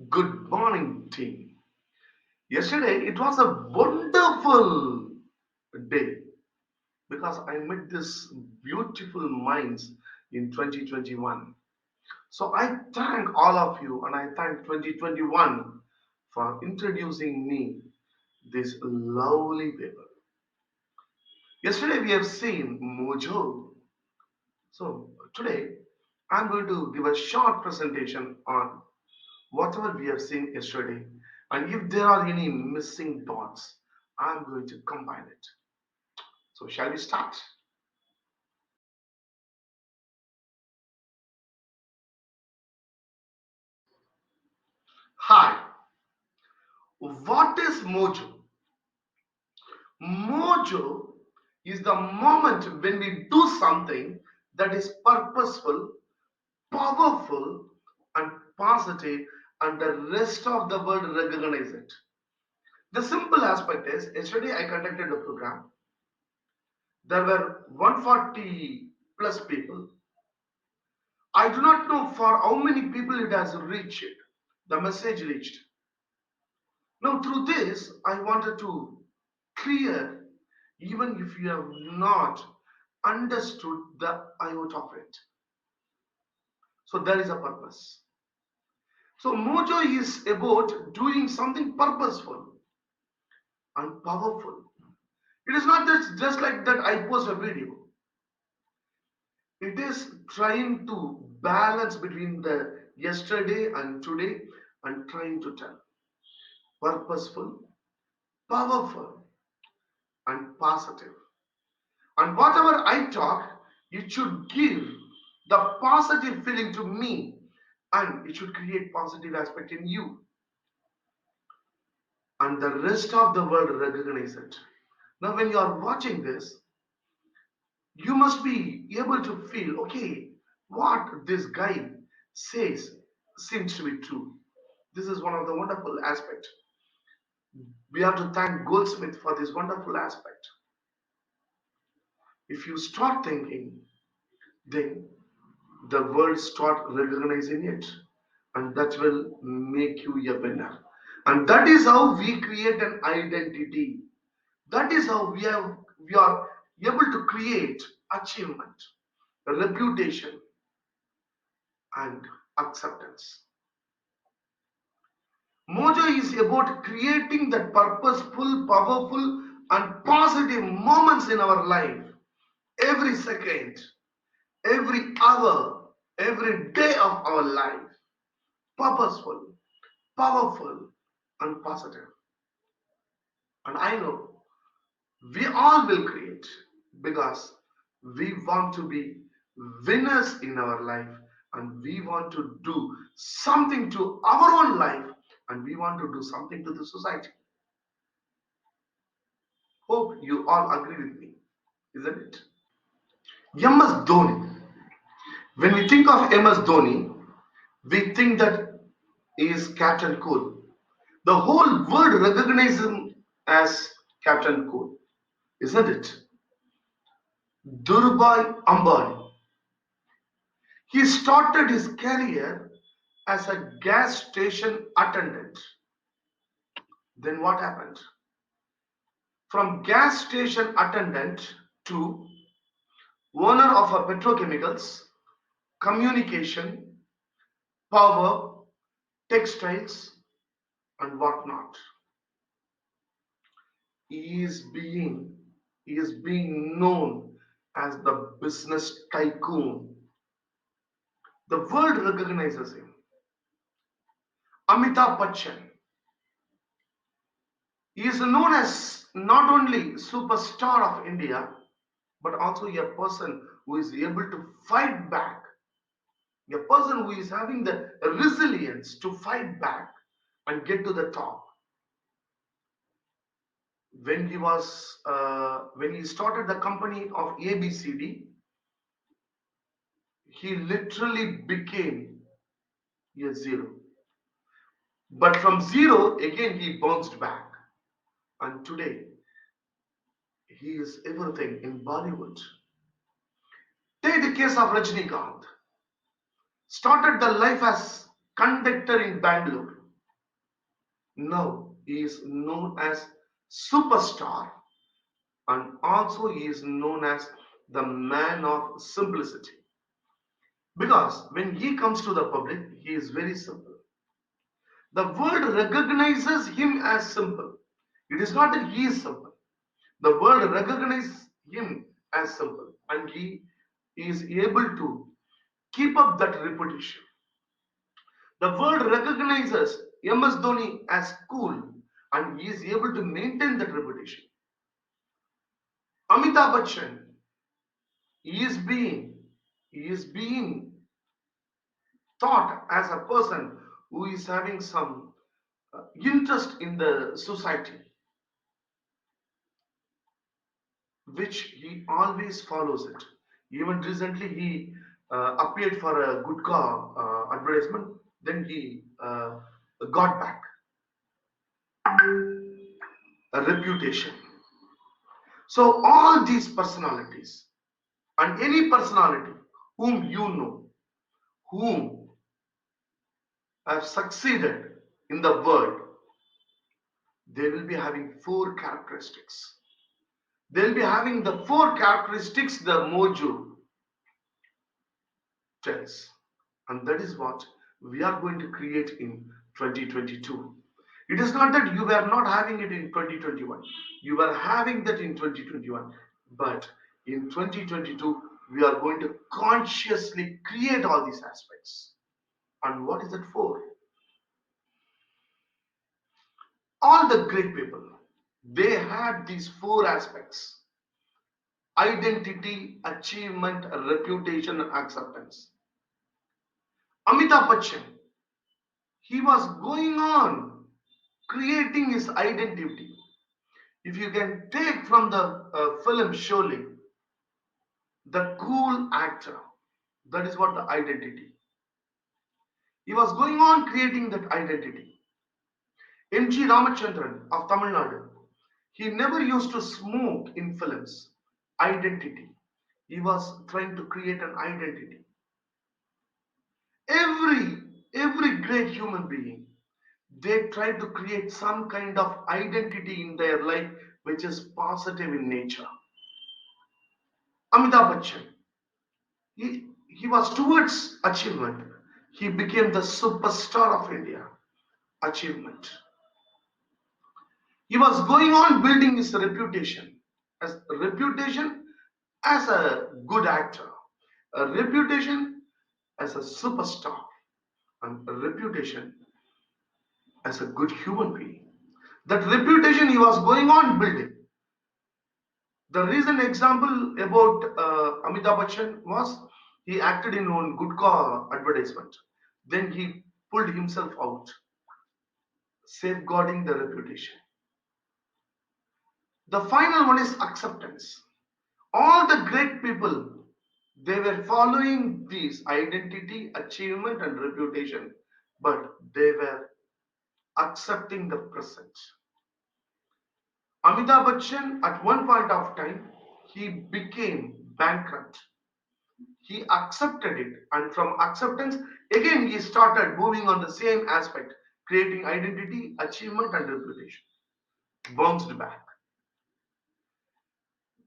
Good morning, team. Yesterday it was a wonderful day because I met this beautiful minds in 2021. So I thank all of you and I thank 2021 for introducing me this lovely people. Yesterday we have seen MOJO. So today I'm going to give a short presentation on whatever we have seen yesterday, and if there are any missing dots, I'm going to combine it. So, shall we start? Hi, what is Mojo? Mojo is the moment when we do something that is purposeful, powerful, and positive, and the rest of the world recognize it. The simple aspect is yesterday I conducted a program. There were 140 plus people. I do not know for how many people it has reached. The message reached. Now, through this, I wanted to clear, even if you have not understood the iota of it. So, there is a purpose. So, Mojo is about doing something purposeful and powerful. It is not just like that I post a video. It is trying to balance between the yesterday and today and trying to tell purposeful, powerful, and positive. And whatever I talk, it should give the positive feeling to me and it should create positive aspect in you. And the rest of the world recognize it. Now, when you are watching this, you must be able to feel okay, what this guy says seems to be true. This is one of the wonderful aspects. We have to thank Goldsmith for this wonderful aspect. If you start thinking, then the world start recognizing it, and that will make you a winner. And that is how we create an identity. That is how we are able to create achievement, reputation, and acceptance. Mojo is about creating that purposeful, powerful, and positive moments in our life every second, every hour, every day of our life. Purposeful, powerful, and positive. And I know we all will create because we want to be winners in our life and we want to do something to our own life and we want to do something to the society. Hope you all agree with me, isn't it? MS Dhoni. When we think of MS Dhoni, we think that he is Captain Cool. The whole world recognizes him as Captain Cool, isn't it? Dhirubhai Ambani. He started his career as a gas station attendant. Then what happened? From gas station attendant to owner of a petrochemicals, communication, power, textiles, and whatnot. He is being he is being known as the business tycoon. The world recognizes him. Amitabh Bachchan. He is known as not only superstar of India, but also a person who is able to fight back, a person who is having the resilience to fight back and get to the top. When he started the company of ABCD, he literally became a zero. But from zero, again he bounced back. And today, he is everything in Bollywood. Take the case of Rajnikant. Started the life as conductor in Bangalore. Now he is known as superstar, and also he is known as the man of simplicity. Because when he comes to the public, he is very simple. The world recognizes him as simple. It is not that he is simple. The world recognizes him as simple, and he is able to keep up that reputation. The world recognizes MS Dhoni as cool, and he is able to maintain that reputation. Amitabh Bachchan, he is being he is being thought as a person who is having some interest in the society, which he always follows it. Even recently, he appeared for a good car advertisement. Then he got back a reputation. So all these personalities and any personality whom you know, whom have succeeded in the world, they will be having four characteristics. They'll be having the four characteristics the MOJO tells. And that is what we are going to create in 2022. It is not that you were not having it in 2021. You were having that in 2021. But in 2022, we are going to consciously create all these aspects. And what is it for? All the great people, they had these four aspects: identity, achievement, reputation, and acceptance. Amitabh Bachchan, he was going on creating his identity. If you can take from the film Sholay, the cool actor, that is what the identity. He was going on creating that identity. M.G. Ramachandran of Tamil Nadu, he never used to smoke in films. Identity. He was trying to create an identity. Every every great human being, they try to create some kind of identity in their life which is positive in nature. Amitabh Bachchan, he was towards achievement. He became the superstar of India. Achievement. He was going on building his reputation as a good actor, a reputation as a superstar, and a reputation as a good human being. That reputation he was going on building. The recent example about Amitabh Bachchan was he acted in one Gutka advertisement. Then he pulled himself out, safeguarding the reputation. The final one is acceptance. All the great people, they were following these identity, achievement, and reputation, but they were accepting the present. Amitabh Bachchan, at one point of time, he became bankrupt. He accepted it, and from acceptance, again he started moving on the same aspect, creating identity, achievement, and reputation. Bounced back.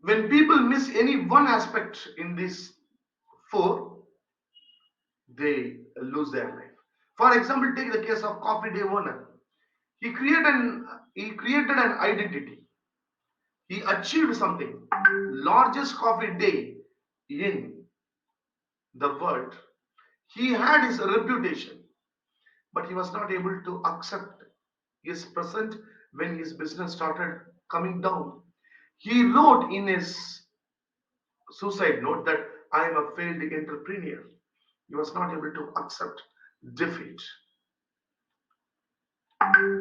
When people miss any one aspect in these four, they lose their life. For example, take the case of Coffee Day owner. He created an identity. He achieved something. Largest coffee day in the world. He had his reputation, but he was not able to accept his present when his business started coming down. He wrote in his suicide note that I am a failed entrepreneur. He was not able to accept defeat.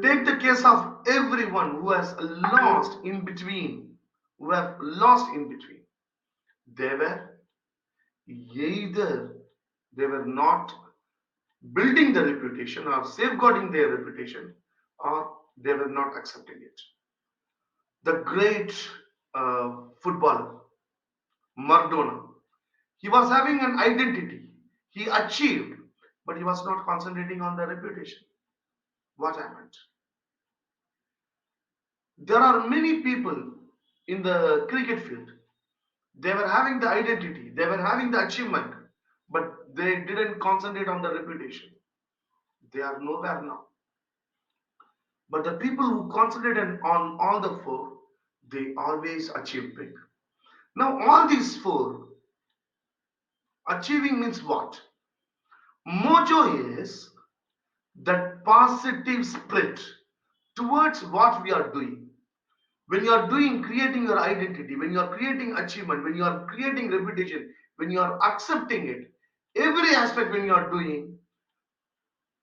Take the case of everyone who has lost in between, who have lost in between. They were either they were not building the reputation or safeguarding their reputation, or they were not accepting it. The great footballer, Maradona, he was having an identity. He achieved, but he was not concentrating on the reputation. What happened? There are many people in the cricket field. They were having the identity, they were having the achievement, but they didn't concentrate on the reputation. They are nowhere now. But the people who concentrated on all the four, they always achieve big. Now, all these four, achieving means what? Mojo is that positive spirit towards what we are doing. When you are doing, creating your identity, when you are creating achievement, when you are creating reputation, when you are accepting it, every aspect when you are doing,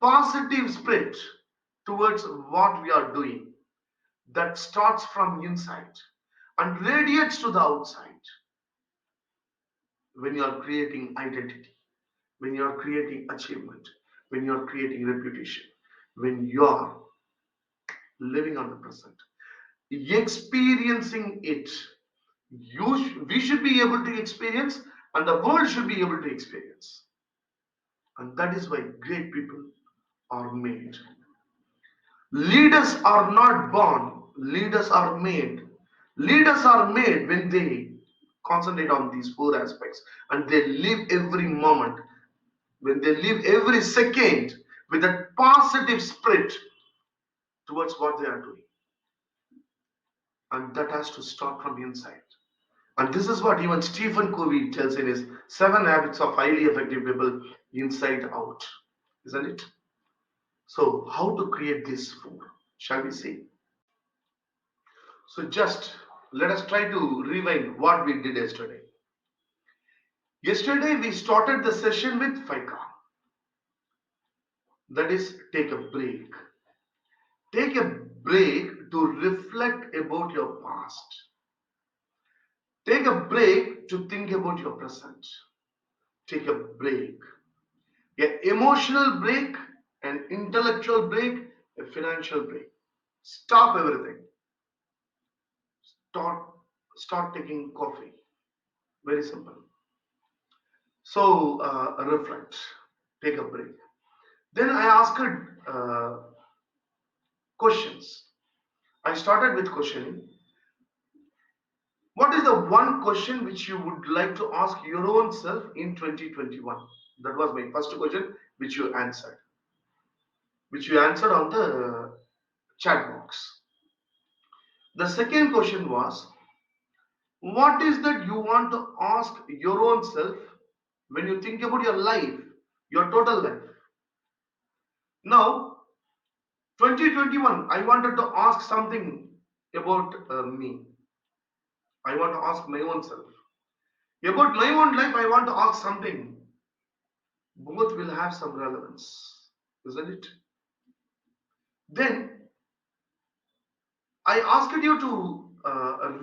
positive spirit towards what we are doing, that starts from inside and radiates to the outside. When you are creating identity, when you are creating achievement, when you are creating reputation, when you are living on the present, experiencing it, we should be able to experience, and the world should be able to experience. And that is why great people are made. Leaders are not born, leaders are made. Leaders are made when they concentrate on these four aspects and they live every moment, when they live every second with a positive spirit towards what they are doing. And that has to start from inside. And this is what even Stephen Covey tells in his 7 Habits of Highly Effective People Inside Out. Isn't it? So, how to create this four? Shall we see? So, just let us try to rewind what we did yesterday. Yesterday, we started the session with FICA. That is, take a break. Take a break to reflect about your past. Take a break to think about your present. Take a break. An emotional break, an intellectual break, a financial break. Stop everything. Start, start taking coffee. Very simple. So reflect. Take a break. Then I asked questions. I started with questioning. What is the one question which you would like to ask your own self in 2021? That was my first question, which you answered. Which you answered on the chat box. The second question was, what is that you want to ask your own self when you think about your life, your total life? Now, 2021, I wanted to ask something about me. I want to ask my own self. About my own life, I want to ask something. Both will have some relevance, isn't it? Then I asked you to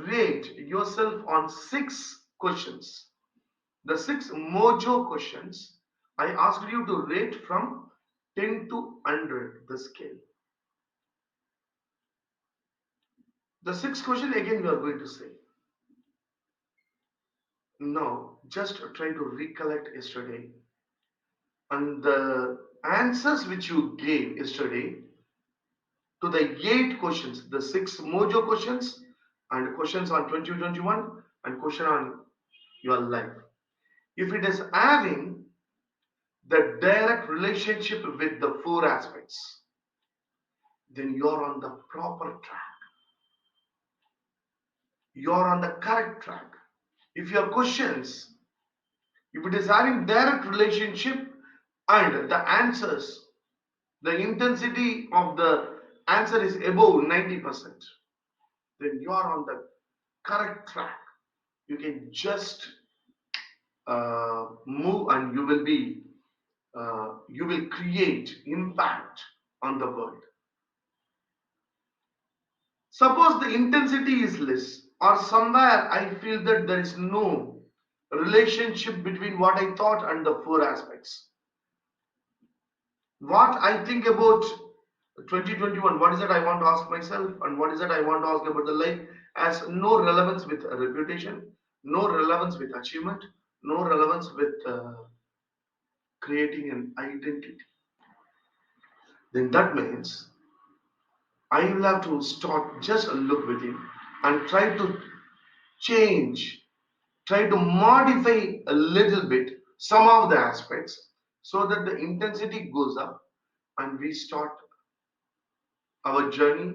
rate yourself on 6 questions. The 6 MOJO questions, I asked you to rate from 10 to 100 the scale. The 6 question again we are going to say. Now, just try to recollect yesterday and the answers which you gave yesterday to the 8 questions, the 6 MOJO questions, and questions on 2021 and question on your life. If it is having the direct relationship with the 4 aspects, then you're on the proper track. You're on the correct track. If your questions, if it is having direct relationship and the answers, the intensity of the answer is above 90%, then you are on the correct track. You can just move and you will create impact on the world. Suppose the intensity is less, or somewhere I feel that there is no relationship between what I thought and the 4 aspects. What I think about 2021, what is it I want to ask myself, and what is it I want to ask about the life, has no relevance with reputation, no relevance with achievement, no relevance with creating an identity. Then that means I will have to start just a look within and try to change, try to modify a little bit some of the aspects so that the intensity goes up and we start our journey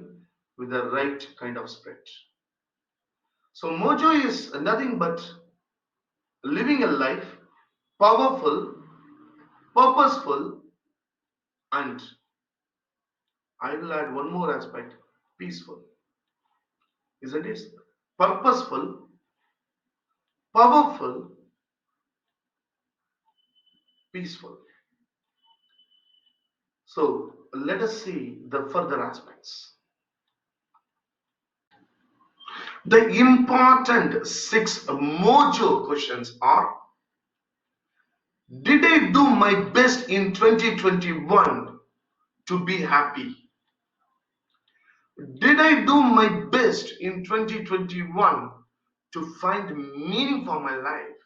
with the right kind of spirit. So, Mojo is nothing but living a life powerful, purposeful, and I will add one more aspect peaceful. Isn't it? Purposeful, powerful, peaceful. So, let us see the further aspects. The important 6 Mojo questions are: did I do my best in 2021 to be happy? Did I do my best in 2021 to find meaning for my life?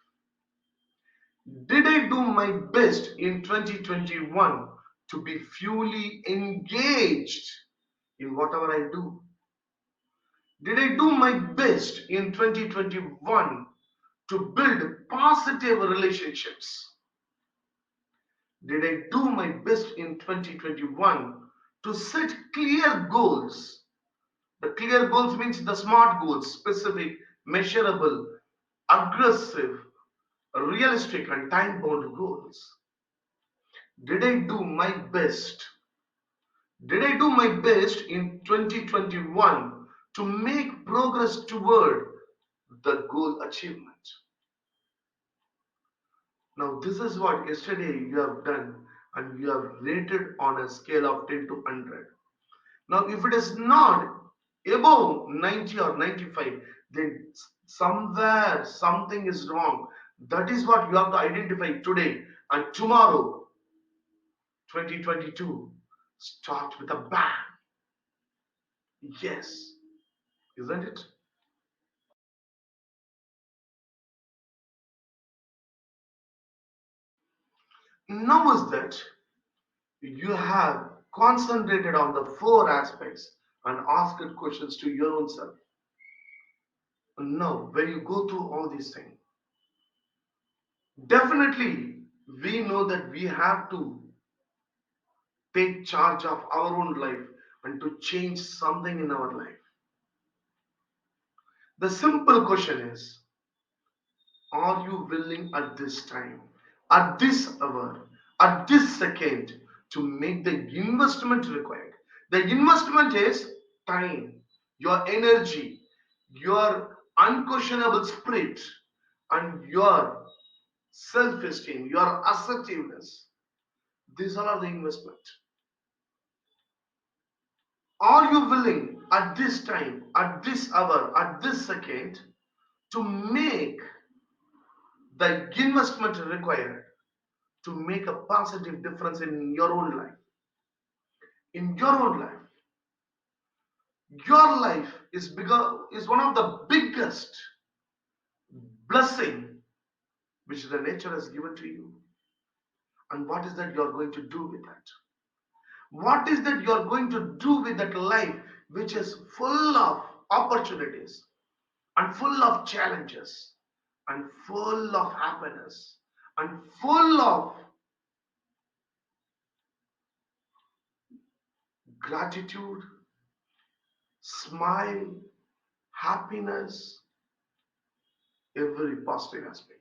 Did I do my best in 2021 to be fully engaged in whatever I do? Did I do my best in 2021 to build positive relationships? Did I do my best in 2021 to set clear goals? The clear goals means the SMART goals: specific, measurable, aggressive, realistic, and time bound goals. Did I do my best? Did I do my best in 2021 to make progress toward the goal achievement? Now, this is what yesterday you have done, and you have rated on a scale of 10 to 100. Now, if it is not above 90 or 95, then somewhere something is wrong. That is what you have to identify today, and tomorrow, 2022, start with a bang. Yes, isn't it? Now is that you have concentrated on the 4 aspects and asked questions to your own self. Now, when you go through all these things, definitely we know that we have to take charge of our own life and to change something in our life. The simple question is, are you willing at this time, at this hour, at this second to make the investment required? The investment is time, your energy, your unquestionable spirit, and your self esteem, your assertiveness. These are the investment. Are you willing at this time, at this hour, at this second to make the investment required to make a positive difference in your own life? In your own life, your life is one of the biggest blessing which the nature has given to you. And what is that you are going to do with that? What is that you are going to do with that life which is full of opportunities and full of challenges and full of happiness and full of gratitude, smile, happiness, every positive aspect?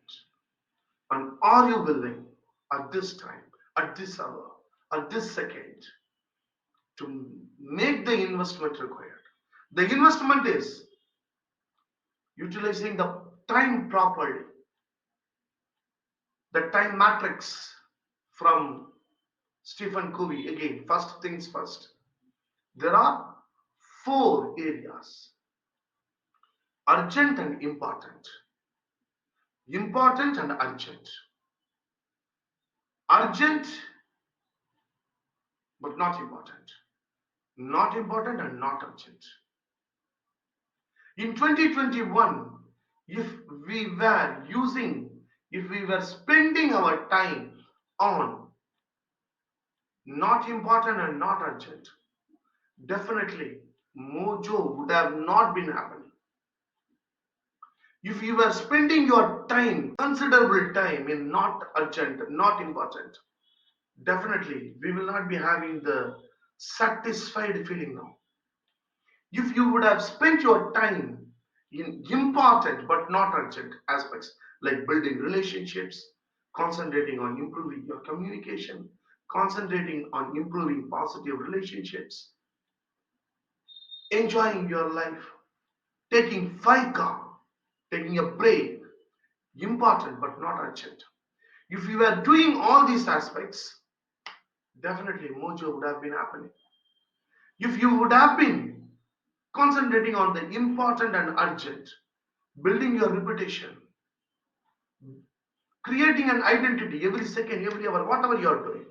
And are you willing at this time, at this hour, at this second to make the investment required? The investment is utilizing the time properly, the time matrix from Stephen Covey. Again, first things first. There are 4 areas: urgent and important, important and urgent, urgent but not important, not important and not urgent. In 2021, if we were using, if we were spending our time on not important and not urgent, definitely mojo would have not been happening. If you were spending your time, considerable time in not urgent, not important, definitely we will not be having the satisfied feeling now. If you would have spent your time in important but not urgent aspects like building relationships, concentrating on improving your communication, concentrating on improving positive relationships, enjoying your life, taking 5 car, taking a break, important but not urgent. If you were doing all these aspects, definitely mojo would have been happening. If you would have been concentrating on the important and urgent, building your reputation, creating an identity every second, every hour, whatever you are doing.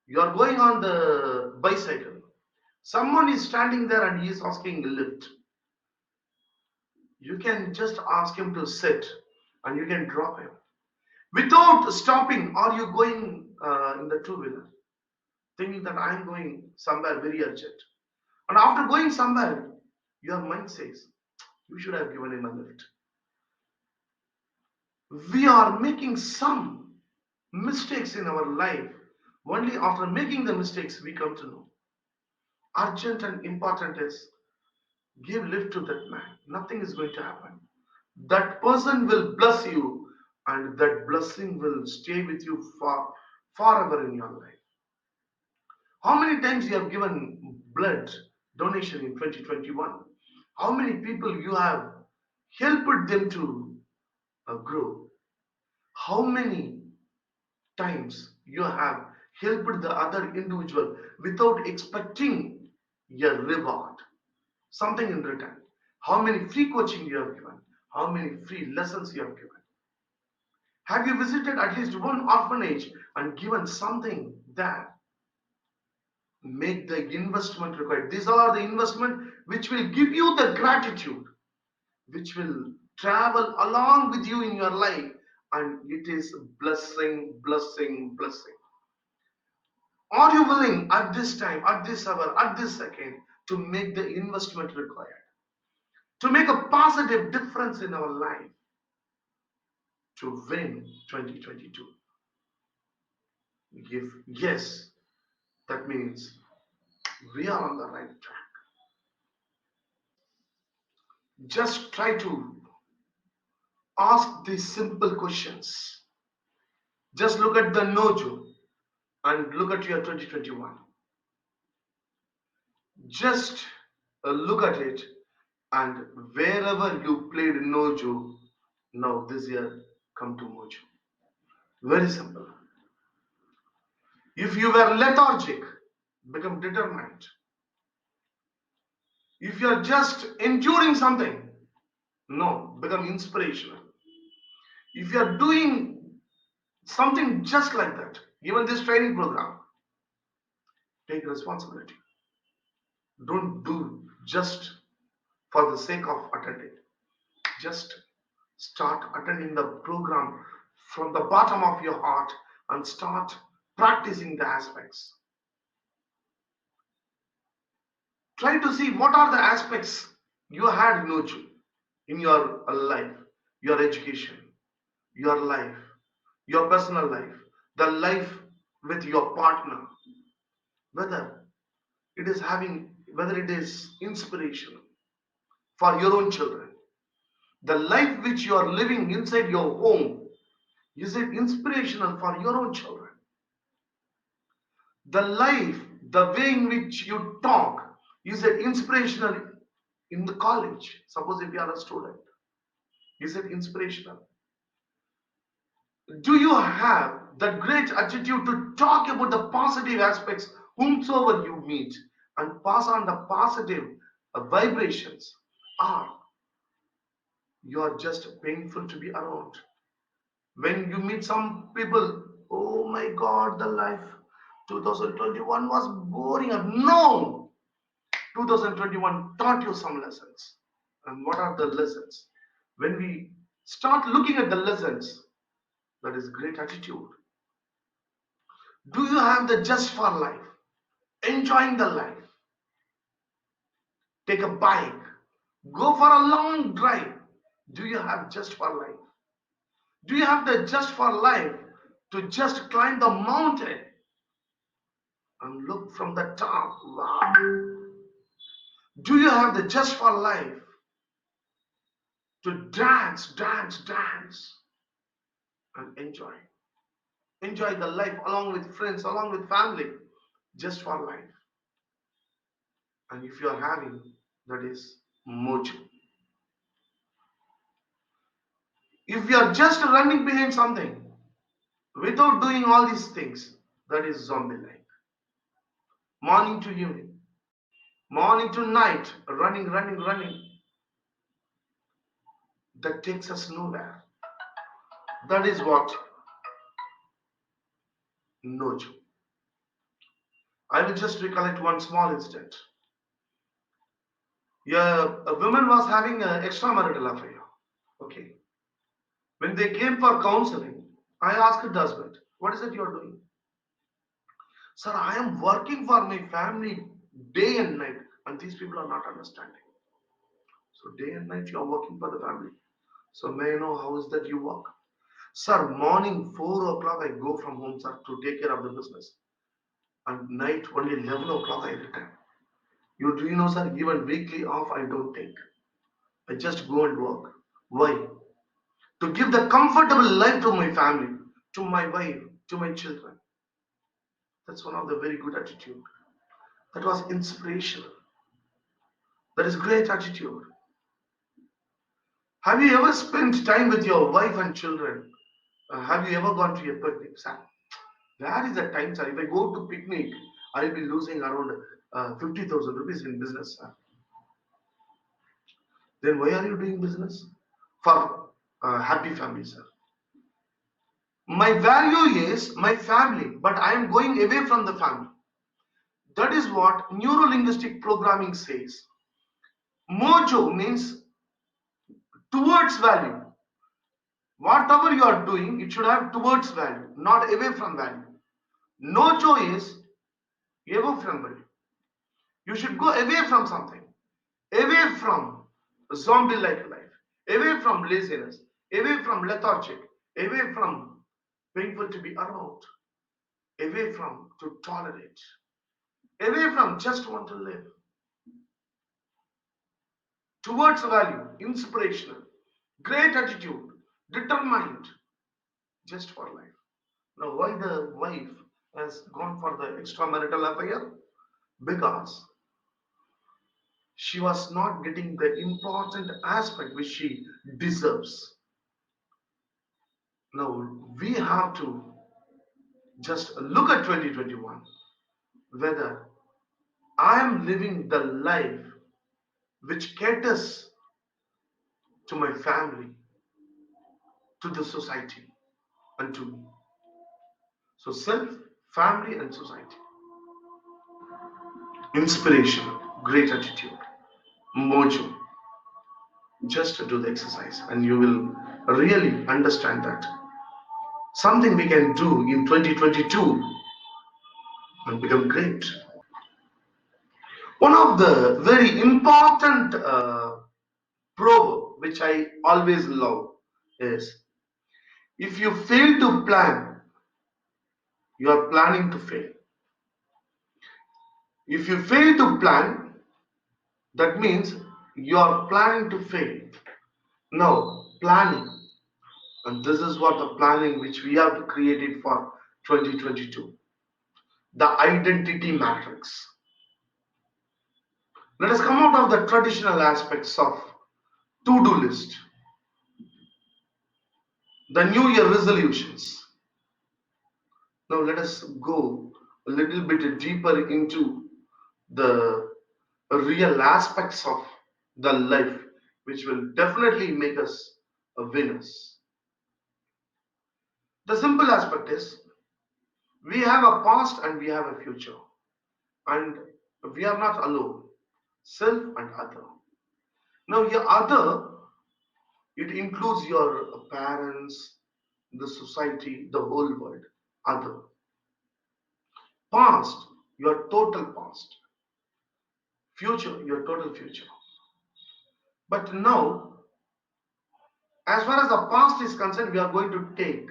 You are going on the bicycle. Someone is standing there and he is asking a lift. You can just ask him to sit and you can drop him. Without stopping, are you going in the two-wheeler? Thinking that I am going somewhere very urgent. And after going somewhere, your mind says, you should have given him a lift. We are making some mistakes in our life. Only after making the mistakes, we come to know. Urgent and important is give lift to that man. Nothing is going to happen. That person will bless you, and that blessing will stay with you for forever in your life. How many times you have given blood donation in 2021? How many people you have helped them to grow? How many times you have helped the other individual without expecting a reward, something in return? How many free coaching you have given? How many free lessons you have given? Have you visited at least one orphanage and given something there? Make the investment required. These are the investment which will give you the gratitude, which will travel along with you in your life, and it is blessing, blessing, blessing. Are you willing at this time, at this hour, at this second to make the investment required, to make a positive difference in our life, to win 2022? If yes, that means we are on the right track. Just try to ask these simple questions. Just look at the Nojo and look at your 2021. Just look at it, and wherever you played Nojo, now this year come to Mojo. Very simple. If you were lethargic, become determined. If you are just enduring something, no, become inspirational. If you are doing something just like that, even this training program, take responsibility. Don't do just for the sake of attending. Just start attending the program from the bottom of your heart and start practicing the aspects. Try to see what are the aspects you had in your life, your education, your life, your personal life, the life with your partner, whether whether it is inspirational for your own children. The life which you are living inside your home, is it inspirational for your own children? The life, the way in which you talk, is it inspirational in the college? Suppose if you are a student, is it inspirational? Do you have that great attitude to talk about the positive aspects whomsoever you meet and pass on the positive vibrations? Or you are just painful to be around? When you meet some people, oh my God, the life 2021 was boring. No, 2021 taught you some lessons. And what are the lessons? When we start looking at the lessons, that is great attitude. Do you have the just for life? Enjoying the life. take a bike, go for a long drive. Do you have just for life? Do you have the just for life to just climb the mountain and look from the top? Wow. Do you have the just for life to dance, dance, dance and enjoy? Enjoy the life along with friends, along with family, just for life. And if you are having, that is mojo. If you are just running behind something without doing all these things, that is zombie like. Morning to evening, morning to night, running, running, running. That takes us nowhere. That is what nojo. I will just recollect one small incident. Yeah, a woman was having an extramarital affair. Okay. When they came for counseling, I asked the husband, "What is it you are doing?" "Sir, I am working for my family day and night, and these people are not understanding." "So day and night you are working for the family. So may I know how is that you work?" "Sir, morning 4 o'clock I go from home, sir, to take care of the business. And night only 11 o'clock I return. You do you know, sir, even weekly off I don't take. I just go and work. Why? To give the comfortable life to my family, to my wife, to my children." That's one of the very good attitude. That was inspirational. That is great attitude. Have you ever spent time with your wife and children? Have you ever gone to a picnic? Sir, where is the time, sir? If I go to picnic, I'll be losing around 50,000 rupees in business, sir. Then why are you doing business? For happy family, sir. My value is my family, but I am going away from the family. That is what neuro-linguistic programming says. Mojo means towards value. Whatever you are doing, it should have towards value, not away from value. Nojo is away from value. You should go away from something, away from zombie-like life, away from laziness, away from lethargic, away from painful to be around, away from to tolerate, away from just want to live, towards value, inspirational, great attitude, determined, just for life. Now, why the wife has gone for the extramarital affair? Because she was not getting the important aspect which she deserves. Now, we have to just look at 2021 whether I am living the life which caters to my family, to the society, and to me. So, self, family, and society. Inspiration, great attitude, mojo. Just to do the exercise, and you will really understand that something we can do in 2022 and become great. One of the very important proverb which I always love is, if you fail to plan, you are planning to fail. If you fail to plan, that means you are planning to fail. Now, planning, and this is what the planning which we have to create it for 2022. The identity matrix. Let us come out of the traditional aspects of to-do list, the New Year resolutions. Now let us go a little bit deeper into the real aspects of the life, which will definitely make us a winners. The simple aspect is, we have a past and we have a future, and we are not alone. Self and other. Now your other, it includes your parents, the society, the whole world. Other. Past, your total past. future, your total future. But now, as far as the past is concerned, we are going to take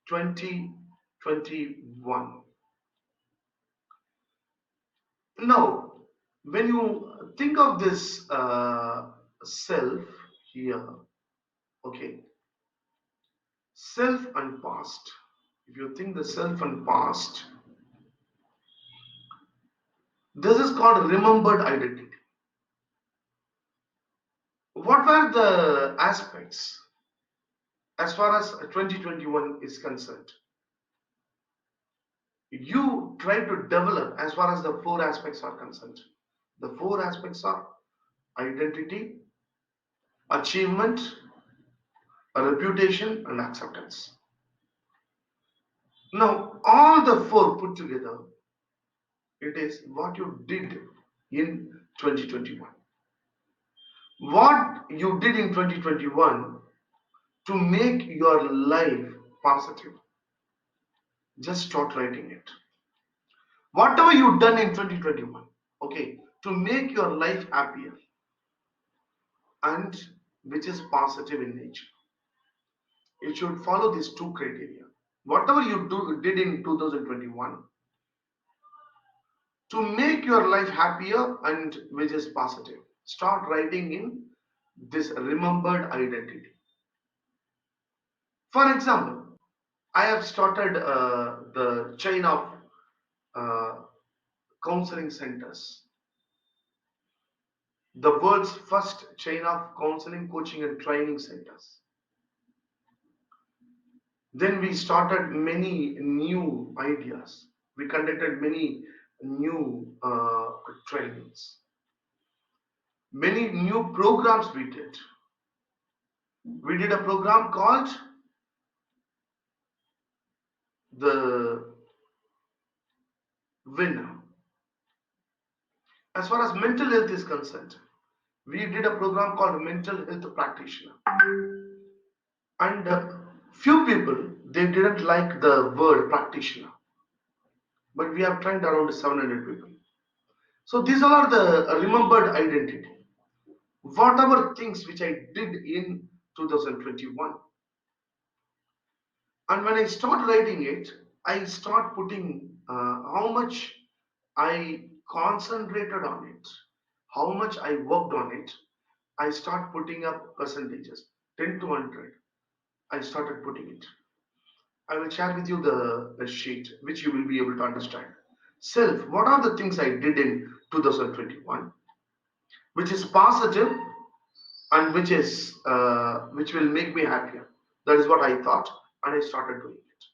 2021. Now, when you think of this self here, okay, self and past. If you think the self and past, this is called remembered identity. What were the aspects as far as 2021 is concerned? You try to develop as far as the four aspects are concerned. The four aspects are identity, achievement, reputation, and acceptance. Now, all the four put together, it is what you did in 2021. What you did in 2021 to make your life positive. Just start writing it. Whatever you've done in 2021, okay, to make your life happier and which is positive in nature. It should follow these two criteria. Whatever you did in 2021 to make your life happier and which is positive. Start writing in this remembered identity. For example, I have started the chain of uh, counseling centers, the world's first chain of counseling, coaching, and training centers. Then we started many new ideas. We conducted many new trainings, many new programs we did. We did a program called the Winner. As far as mental health is concerned, we did a program called Mental Health Practitioner. And few people, they didn't like the word practitioner. But we have trained around 700 people. So these all are the remembered identity. Whatever things which I did in 2021. And when I start writing it, I start putting how much I concentrated on it, how much I worked on it. I start putting up percentages, 10 to 100. I started putting it. I will share with you the sheet which you will be able to understand. Self, what are the things I did in 2021, which is positive and which will make me happier. That is what I thought, and I started doing it.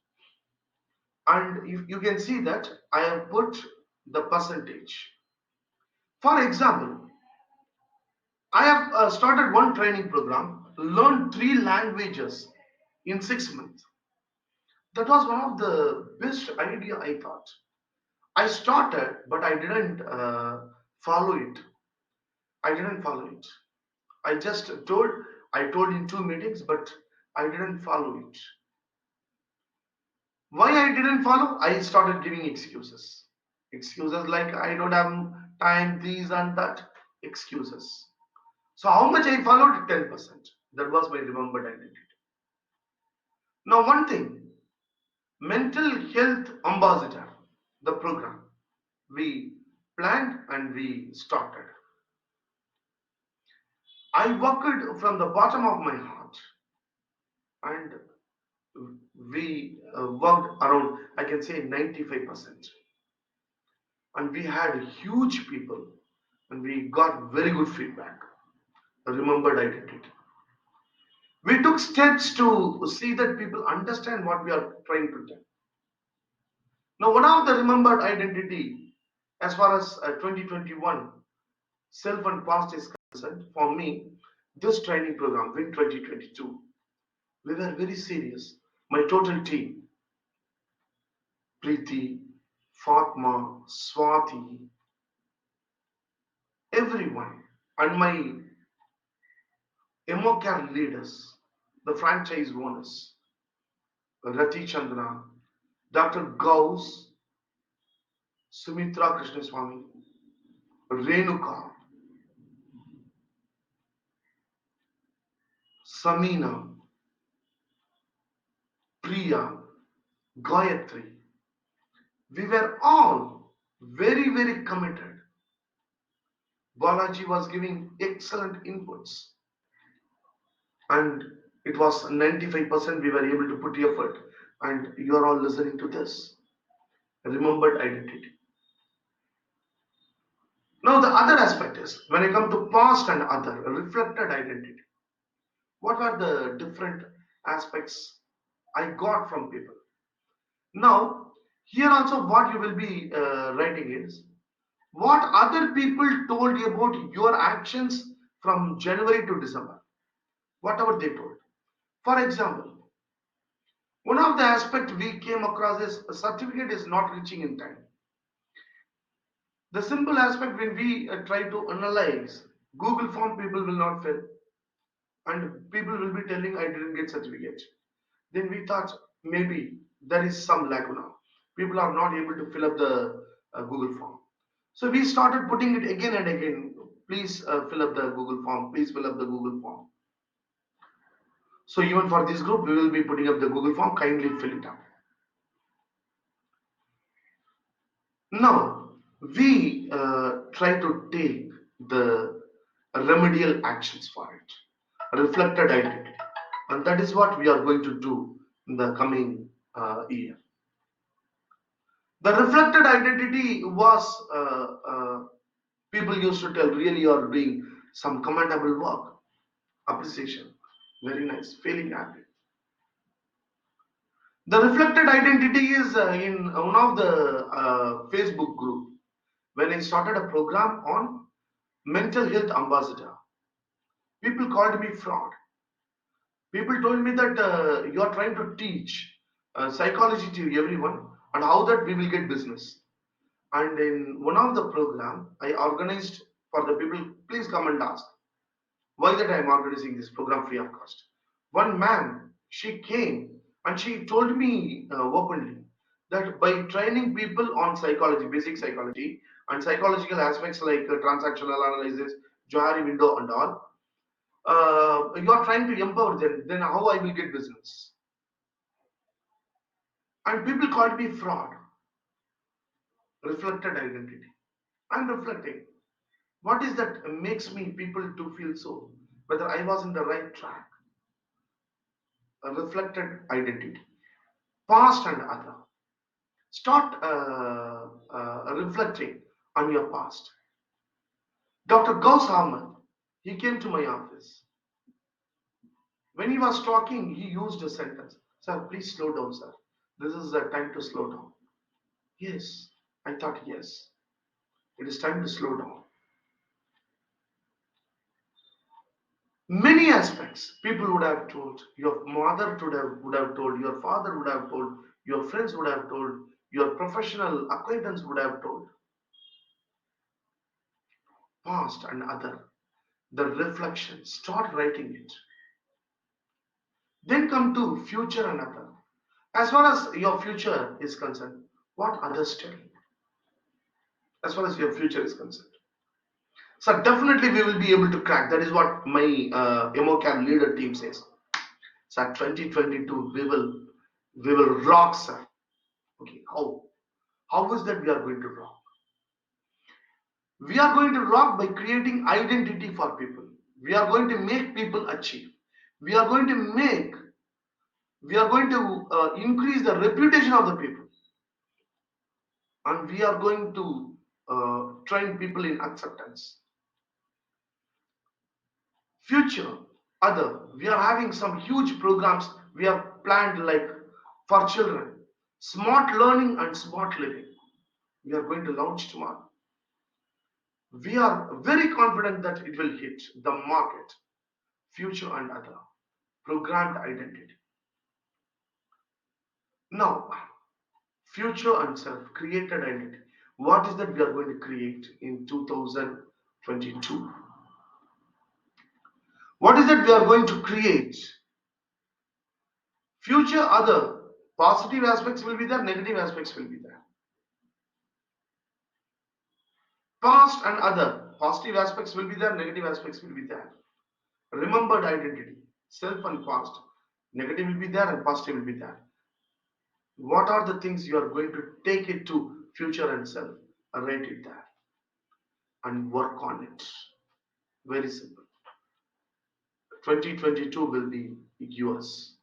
And you can see that I have put the percentage. For example, I have started one training program, learned 3 languages in 6 months. That was one of the best idea I thought. I started, but I didn't follow it. I didn't follow it. I just I told in 2 meetings, but I didn't follow it. Why I didn't follow? I started giving excuses. Excuses like I don't have time, these and that. Excuses. So how much I followed? 10%. That was my remembered identity. Now one thing, mental health ambassador, the program. We planned and we started. I worked from the bottom of my heart and we worked around, I can say 95%. And we had huge people and we got very good feedback, a remembered identity. We took steps to see that people understand what we are trying to tell. Now, one of the remembered identity, as far as 2021 self and past is concerned, for me, this training program, Win 2022, we were very serious. My total team, Preeti, Fatma, Swati, everyone, and my Emocare leaders, the franchise owners, Rati Chandra, Dr. Gauss, Sumitra Krishnaswamy, Renuka, Samina, Priya, Gayatri. We were all very, very committed. Balaji was giving excellent inputs, and it was 95% we were able to put effort. And you are all listening to this. Remembered identity. Now, the other aspect is when I come to past and other, reflected identity. What are the different aspects I got from people? Now, here also, what you will be writing is what other people told you about your actions from January to December, whatever they told. For example, one of the aspects we came across is a certificate is not reaching in time. The simple aspect when we try to analyze Google form, people will not fill, and people will be telling I didn't get certificate. Then we thought maybe there is some lacuna. People are not able to fill up the Google form. So we started putting it again and again. Please fill up the Google form. Please fill up the Google form. So even for this group, we will be putting up the Google form. Kindly fill it up. Now we try to take the remedial actions for it, reflected identity, and that is what we are going to do in the coming year. The reflected identity was people used to tell really you are doing some commendable work, appreciation, very nice, feeling happy. The reflected identity is in one of the Facebook group when I started a program on mental health ambassador. People called me fraud. People told me that you are trying to teach psychology to everyone and how that we will get business. And in one of the program, I organized for the people, please come and ask why that I am organizing this program free of cost. One man, she came and she told me openly that by training people on psychology, basic psychology, and psychological aspects like transactional analysis, Johari window, and all, you are trying to empower them. Then how I will get business? And people called me fraud. Reflected identity. I'm reflecting. What is that makes me people to feel so? Whether I was in the right track. A reflected identity. Past and other. Start reflecting on your past. Dr. Gauss Ahmed, he came to my office. When he was talking, he used a sentence. Sir, please slow down, sir. This is the time to slow down. Yes, I thought yes. It is time to slow down. Many aspects people would have told, your mother would have told, your father would have told, your friends would have told, your professional acquaintance would have told. Past and other, the reflection, start writing it. Then come to future and other. As far as your future is concerned, what others tell you? As far as your future is concerned. So definitely we will be able to crack. That is what my Emocare leader team says. So 2022 we will rock, sir. Okay, how? How is that we are going to rock? We are going to rock by creating identity for people. We are going to make people achieve. We are going to make, we are going to increase the reputation of the people. And we are going to train people in acceptance. Future, other, we are having some huge programs we have planned like for children. Smart learning and smart living. We are going to launch tomorrow. We are very confident that it will hit the market, future and other, programmed identity. Now, future and self, created identity. What is that we are going to create in 2022? What is that we are going to create? Future, other, positive aspects will be there, negative aspects will be there. Past and other. Positive aspects will be there, negative aspects will be there. Remembered identity, self and past. Negative will be there and positive will be there. What are the things you are going to take it to future and self? Write it there and work on it. Very simple. 2022 will be yours.